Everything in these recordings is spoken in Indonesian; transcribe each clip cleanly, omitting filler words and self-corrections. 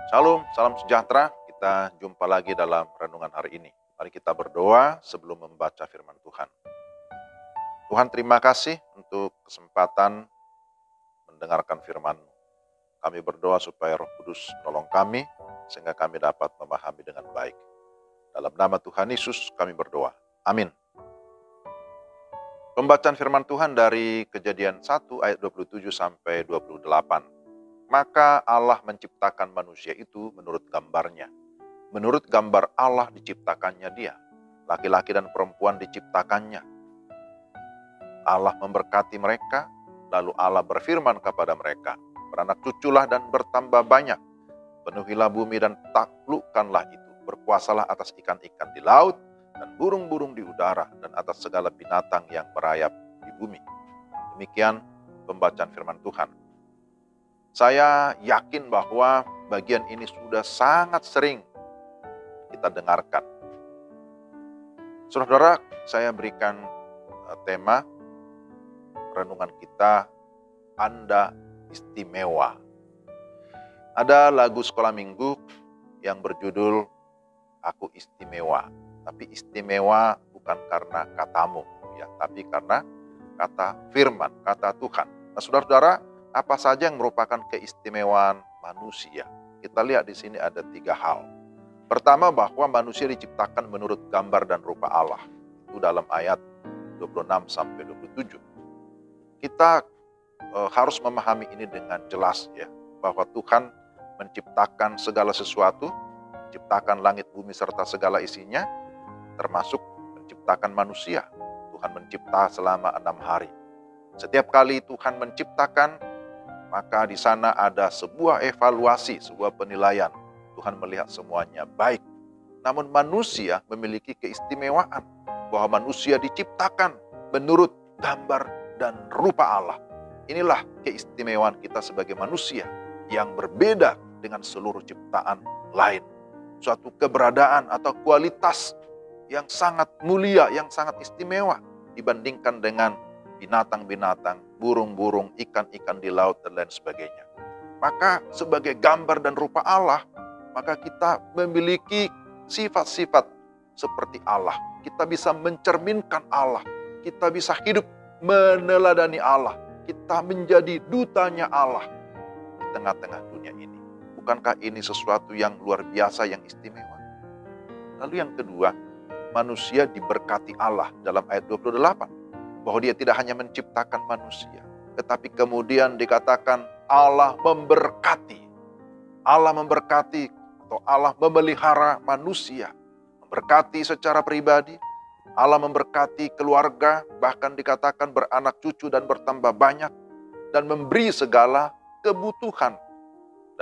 Shalom, salam sejahtera. Kita jumpa lagi dalam renungan hari ini. Mari kita berdoa sebelum membaca firman Tuhan. Tuhan, terima kasih untuk kesempatan mendengarkan firman-Mu. Kami berdoa supaya Roh Kudus menolong kami, sehingga kami dapat memahami dengan baik. Dalam nama Tuhan Yesus kami berdoa. Amin. Pembacaan firman Tuhan dari Kejadian 1 ayat 27 sampai 28. Maka Allah menciptakan manusia itu menurut gambarnya. Menurut gambar Allah diciptakannya dia. Laki-laki dan perempuan diciptakannya. Allah memberkati mereka, lalu Allah berfirman kepada mereka, beranak cuculah dan bertambah banyak. Penuhilah bumi dan taklukkanlah itu. Berkuasalah atas ikan-ikan di laut dan burung-burung di udara dan atas segala binatang yang merayap di bumi. Demikian pembacaan firman Tuhan. Saya yakin bahwa bagian ini sudah sangat sering kita dengarkan. Saudara, saya berikan tema renungan kita, Anda Istimewa. Ada lagu sekolah minggu yang berjudul Aku Istimewa. Tapi istimewa bukan karena katamu, ya, tapi karena kata firman, kata Tuhan. Nah, saudara-saudara, apa saja yang merupakan keistimewaan manusia? Kita lihat di sini ada 3 hal. Pertama, bahwa manusia diciptakan menurut gambar dan rupa Allah. Itu dalam ayat 26 sampai 27. Kita harus memahami ini dengan jelas, ya, bahwa Tuhan menciptakan segala sesuatu, menciptakan langit bumi serta segala isinya, termasuk menciptakan manusia. Tuhan mencipta selama 6 hari. Setiap kali Tuhan menciptakan, maka di sana ada sebuah evaluasi, sebuah penilaian. Tuhan melihat semuanya baik. Namun manusia memiliki keistimewaan bahwa manusia diciptakan menurut gambar dan rupa Allah. Inilah keistimewaan kita sebagai manusia yang berbeda dengan seluruh ciptaan lain. Suatu keberadaan atau kualitas yang sangat mulia, yang sangat istimewa dibandingkan dengan binatang-binatang, burung-burung, ikan-ikan di laut, dan lain sebagainya. Maka sebagai gambar dan rupa Allah, maka kita memiliki sifat-sifat seperti Allah. Kita bisa mencerminkan Allah. Kita bisa hidup meneladani Allah. Kita menjadi dutanya Allah di tengah-tengah dunia ini. Bukankah ini sesuatu yang luar biasa, yang istimewa? Lalu yang kedua, manusia diberkati Allah dalam ayat 28. Bahwa dia tidak hanya menciptakan manusia, tetapi kemudian dikatakan Allah memberkati. Allah memberkati atau Allah memelihara manusia. Memberkati secara pribadi, Allah memberkati keluarga, bahkan dikatakan beranak cucu dan bertambah banyak, dan memberi segala kebutuhan.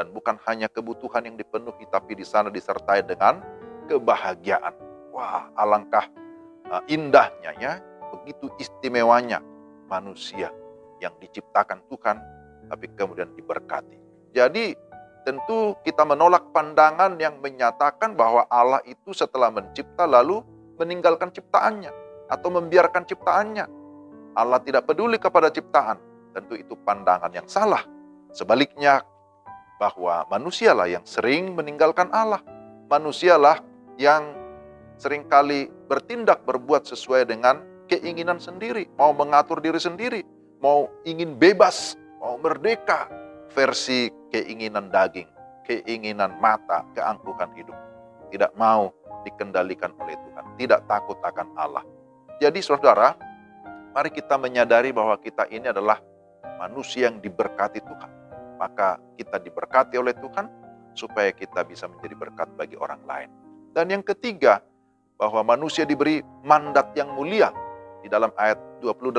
Dan bukan hanya kebutuhan yang dipenuhi, tapi di sana disertai dengan kebahagiaan. Wah, alangkah indahnya, ya. Begitu istimewanya manusia yang diciptakan Tuhan, tapi kemudian diberkati. Jadi tentu kita menolak pandangan yang menyatakan bahwa Allah itu setelah mencipta lalu meninggalkan ciptaannya atau membiarkan ciptaannya. Allah tidak peduli kepada ciptaan. Tentu itu pandangan yang salah. Sebaliknya, bahwa manusialah yang sering meninggalkan Allah. Manusialah yang seringkali bertindak berbuat sesuai dengan keinginan sendiri, mau mengatur diri sendiri, mau ingin bebas, mau merdeka, versi keinginan daging, keinginan mata, keangkuhan hidup. Tidak mau dikendalikan oleh Tuhan, tidak takut akan Allah. Jadi saudara, mari kita menyadari bahwa kita ini adalah manusia yang diberkati Tuhan. Maka kita diberkati oleh Tuhan supaya kita bisa menjadi berkat bagi orang lain. Dan yang ketiga, bahwa manusia diberi mandat yang mulia. Di dalam ayat 28,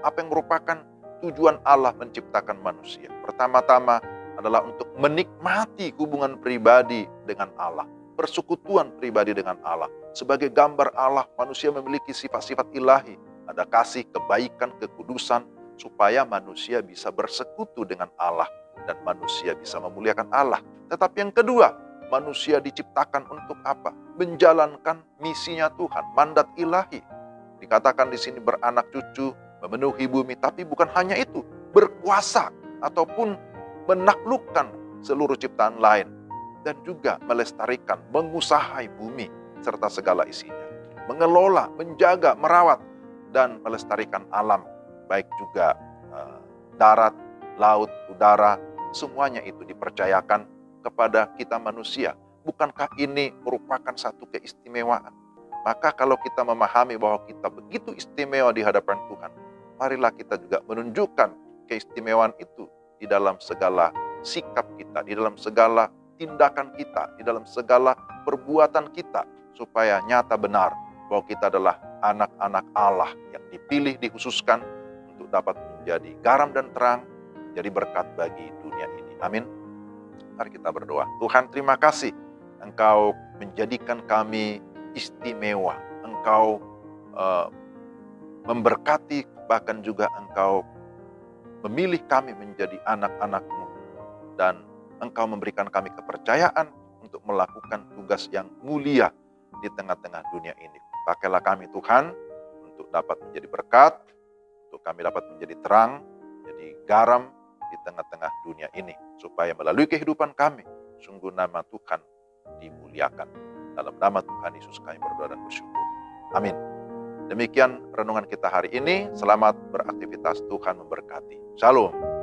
apa yang merupakan tujuan Allah menciptakan manusia? Pertama-tama adalah untuk menikmati hubungan pribadi dengan Allah, persekutuan pribadi dengan Allah. Sebagai gambar Allah, manusia memiliki sifat-sifat ilahi. Ada kasih, kebaikan, kekudusan, supaya manusia bisa bersekutu dengan Allah dan manusia bisa memuliakan Allah. Tetapi yang kedua, manusia diciptakan untuk apa? Menjalankan misinya Tuhan, mandat ilahi. Dikatakan di sini beranak cucu, memenuhi bumi, tapi bukan hanya itu, berkuasa ataupun menaklukkan seluruh ciptaan lain. dan juga melestarikan, mengusahai bumi serta segala isinya. Mengelola, menjaga, merawat, dan melestarikan alam, baik juga darat, laut, udara, semuanya itu dipercayakan kepada kita manusia. Bukankah ini merupakan satu keistimewaan? Maka kalau kita memahami bahwa kita begitu istimewa di hadapan Tuhan, marilah kita juga menunjukkan keistimewaan itu di dalam segala sikap kita, di dalam segala tindakan kita, di dalam segala perbuatan kita, supaya nyata benar bahwa kita adalah anak-anak Allah yang dipilih, dikhususkan untuk dapat menjadi garam dan terang, jadi berkat bagi dunia ini. Amin. Mari kita berdoa. Tuhan, terima kasih Engkau menjadikan kami istimewa. Engkau memberkati, bahkan juga Engkau memilih kami menjadi anak-anak-Mu. Dan Engkau memberikan kami kepercayaan untuk melakukan tugas yang mulia di tengah-tengah dunia ini. Pakailah kami Tuhan untuk dapat menjadi berkat, untuk kami dapat menjadi terang, menjadi garam di tengah-tengah dunia ini. Supaya melalui kehidupan kami, sungguh nama Tuhan dimuliakan. Dalam nama Tuhan Yesus kami berdoa dan bersyukur. Amin. Demikian renungan kita hari ini. Selamat beraktivitas, Tuhan memberkati. Shalom.